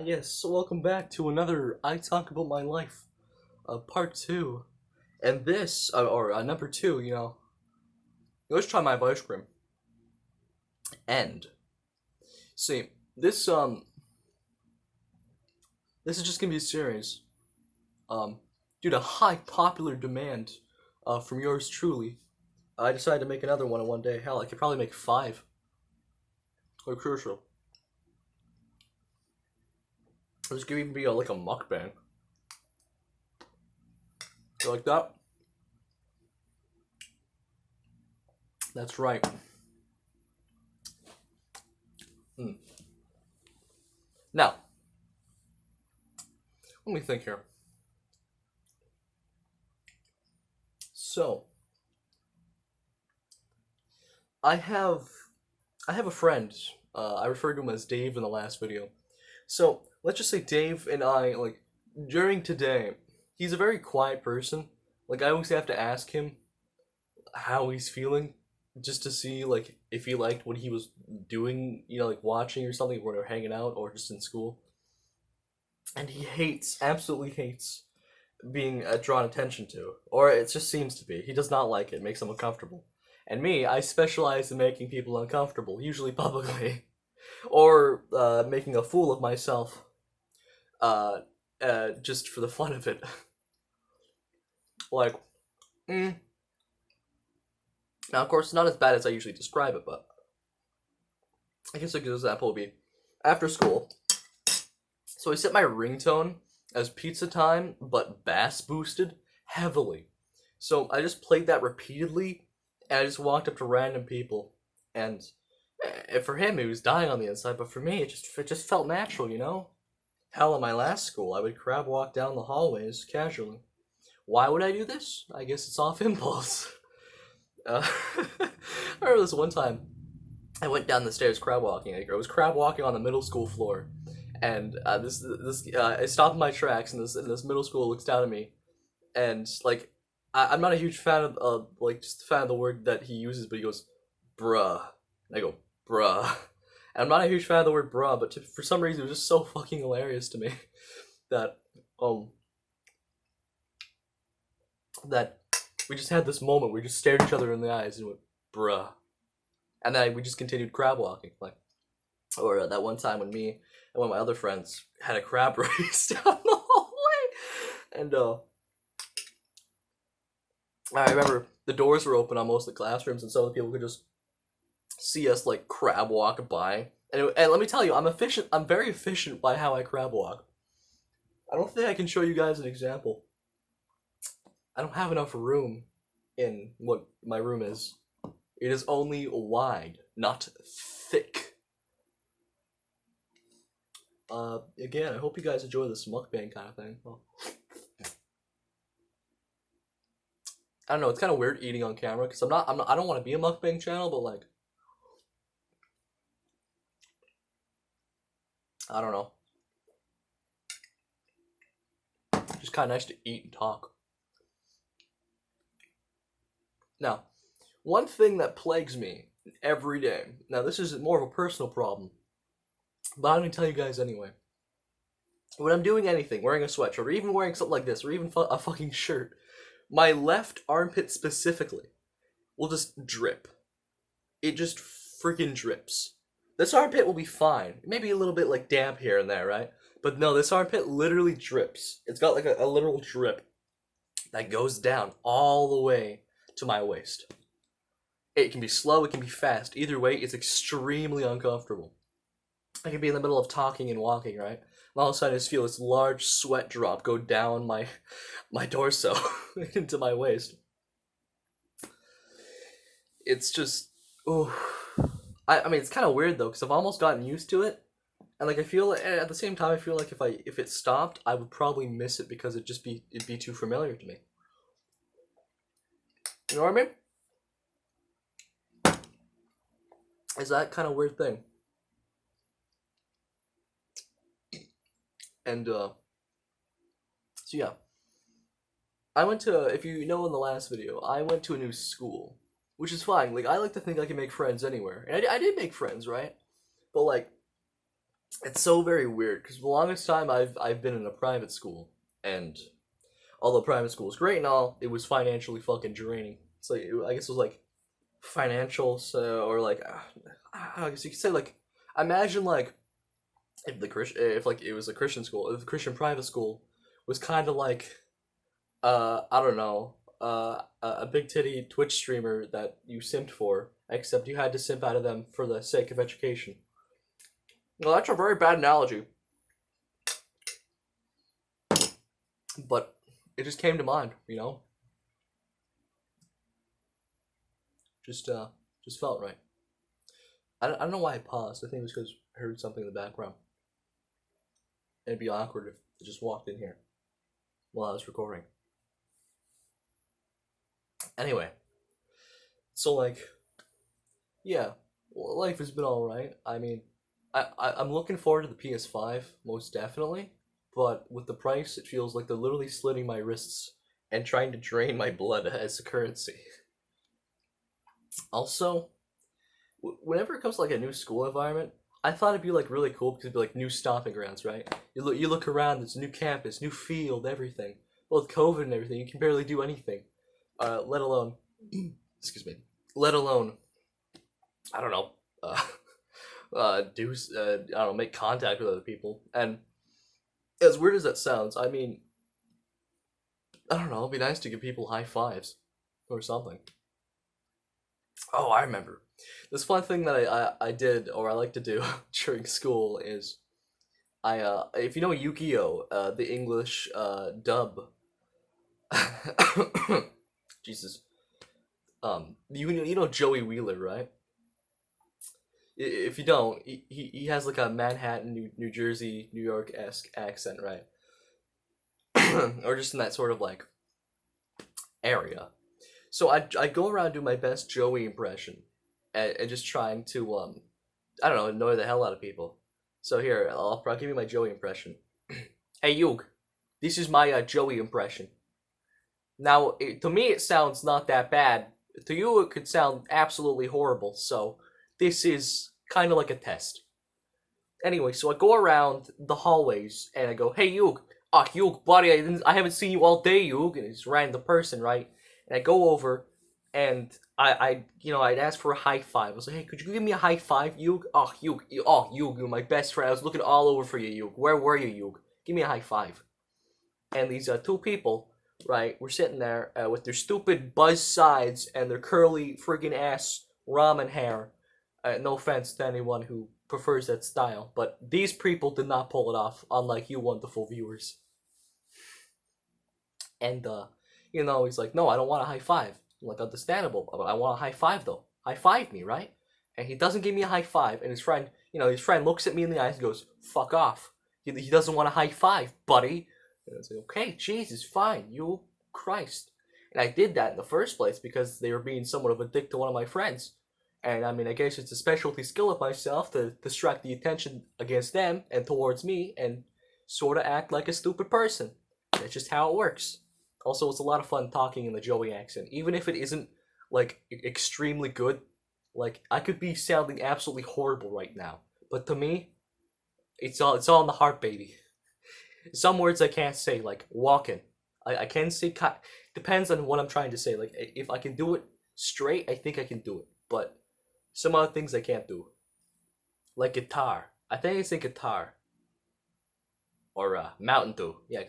Yes, so welcome back to another I Talk About My Life, part two. And this, or number two, let's try my ice cream. And, see, this is just gonna be a series, um, due to high popular demand, from yours truly. I decided to make another one in one day. Hell, I could probably make five. Or crucial. This could even be like a mukbang. You like that? That's right. Mm. Now, let me think here. So, I have I have a friend. I referred to him as Dave in the last video. So let's just say Dave and I, like, during today, he's a very quiet person. Like, I always have to ask him how he's feeling, just to see like if he liked what he was doing, like watching or something, or hanging out, or just in school. And he hates, absolutely hates being drawn attention to, or it just seems to be. He does not like it. It makes him uncomfortable. And me, I specialize in making people uncomfortable, usually publicly, or making a fool of myself, uh, just for the fun of it. Like, mm. Now, of course, not as bad as I usually describe it, but I guess a good example would be after school. So I set my ringtone as pizza time, but bass boosted heavily. So I just played that repeatedly, and I just walked up to random people, and for him, he was dying on the inside, but for me, it just felt natural, you know. Hell, in my last school, I would crab walk down the hallways casually. Why would I do this? I guess it's off impulse. I remember this one time I went down the stairs crab walking. I was crab walking on the middle school floor, and I stopped in my tracks, and this middle school looks down at me, and like I'm not a huge fan of like just a fan of the word that he uses, but he goes, "Bruh," and I go, "Bruh." And I'm not a huge fan of the word "bruh," but for some reason it was just so fucking hilarious to me that um that we just had this moment where we just stared each other in the eyes and went, "Bruh," and then we just continued crab walking, like, or that one time when me and one of my other friends had a crab race down the hallway, and I remember the doors were open on most of the classrooms, and some of the people could just see us like crab walk by. And let me tell you, I'm efficient. I'm very efficient by how I crab walk. I don't think I can show you guys an example. I don't have enough room in what my room is. It is only wide, not thick. Again, I hope you guys enjoy this mukbang kind of thing. Well, I don't know. It's kind of weird eating on camera because I don't want to be a mukbang channel, but like, I don't know. It's just kind of nice to eat and talk. Now, one thing that plagues me every day. Now, this is more of a personal problem, but I'm gonna tell you guys anyway. When I'm doing anything, wearing a sweatshirt, or even wearing something like this, or even a fucking shirt, my left armpit specifically will just drip. It just freaking drips. This armpit will be fine. Maybe a little bit like damp here and there, right? But no, this armpit literally drips. It's got like a literal drip that goes down all the way to my waist. It can be slow, it can be fast. Either way, it's extremely uncomfortable. I can be in the middle of talking and walking, right? And all of a sudden, I just feel this large sweat drop go down my torso into my waist. It's just, oh, I mean, it's kind of weird though, because I've almost gotten used to it, and like I feel like, at the same time, I feel like if it stopped, I would probably miss it because it'd be too familiar to me. You know what I mean? Is that kind of weird thing? And so yeah, I went to, if you know in the last video, I went to a new school, which is fine. Like, I like to think I can make friends anywhere, and I did make friends, right? But like, It's so very weird because the longest time I've been in a private school, and although private school is great and all, it was financially fucking draining. It's like I guess it was like financial, so or like I guess you could say like imagine like if the Christian if like it was a Christian school, if the Christian private school was kind of like I don't know a big titty Twitch streamer that you simped for, except you had to simp out of them for the sake of education. Well, that's a very bad analogy, but it just came to mind, you know. Just just felt right. I don't know why I paused. I think it was because I heard something in the background. And it'd be awkward if it just walked in here while I was recording. Anyway, so like, yeah, life has been all right. I mean, I'm looking forward to the PS5 most definitely, but with the price, it feels like they're literally slitting my wrists and trying to drain my blood as a currency. Also, whenever it comes to like a new school environment, I thought it'd be like really cool because it'd be like new stomping grounds, right? You look around, there's a new campus, new field, everything. Well, with COVID and everything, you can barely do anything. Let alone, excuse me, let alone, I don't know, I don't know, make contact with other people. And as weird as that sounds, I mean, I don't know, it'd be nice to give people high fives or something. Oh, I remember. This fun thing that I did or I like to do during school is if you know Yu-Gi-Oh, the English dub. Jesus. You know Joey Wheeler, right? If you don't, he has like a Manhattan, New Jersey, New York esque accent, right? Or just in that sort of like area. So I go around doing my best Joey impression, and just trying to I don't know, annoy the hell out of people. So here I'll give you my Joey impression. Hey Yug, this is my Joey impression. Now to me it sounds not that bad. To you it could sound absolutely horrible. So this is kind of like a test. Anyway, so I go around the hallways and I go, "Hey Yug, Yug, buddy, I haven't seen you all day, Yug." And it's a random person, right? And I go over, and I'd ask for a high five. I was like, "Hey, could you give me a high five, Yug? Yug, you're my best friend. I was looking all over for you, Yug. Where were you, Yug? Give me a high five." And these two people, right, were sitting there with their stupid buzz sides and their curly friggin' ass ramen hair. No offense to anyone who prefers that style, but these people did not pull it off, unlike you wonderful viewers. And he's like, "No, I don't want a high five." I'm like, understandable, but I want a high five though. High five me, right? And he doesn't give me a high five, and his friend looks at me in the eyes and goes, "Fuck off." He doesn't want a high five, buddy. And I was like, "Okay, Jesus, fine, you Christ." And I did that in the first place because they were being somewhat of a dick to one of my friends. And I mean, I guess it's a specialty skill of myself to distract the attention against them and towards me and sort of act like a stupid person. That's just how it works. Also, it's a lot of fun talking in the Joey accent, even if it isn't like extremely good. Like I could be sounding absolutely horrible right now, but to me, it's all in the heart, baby. Some words I can't say, like walking. I can say depends on what I'm trying to say. Like if I can do it straight, I think I can do it. But some other things I can't do, like guitar. I think I say guitar or Mountain Dew. Yeah,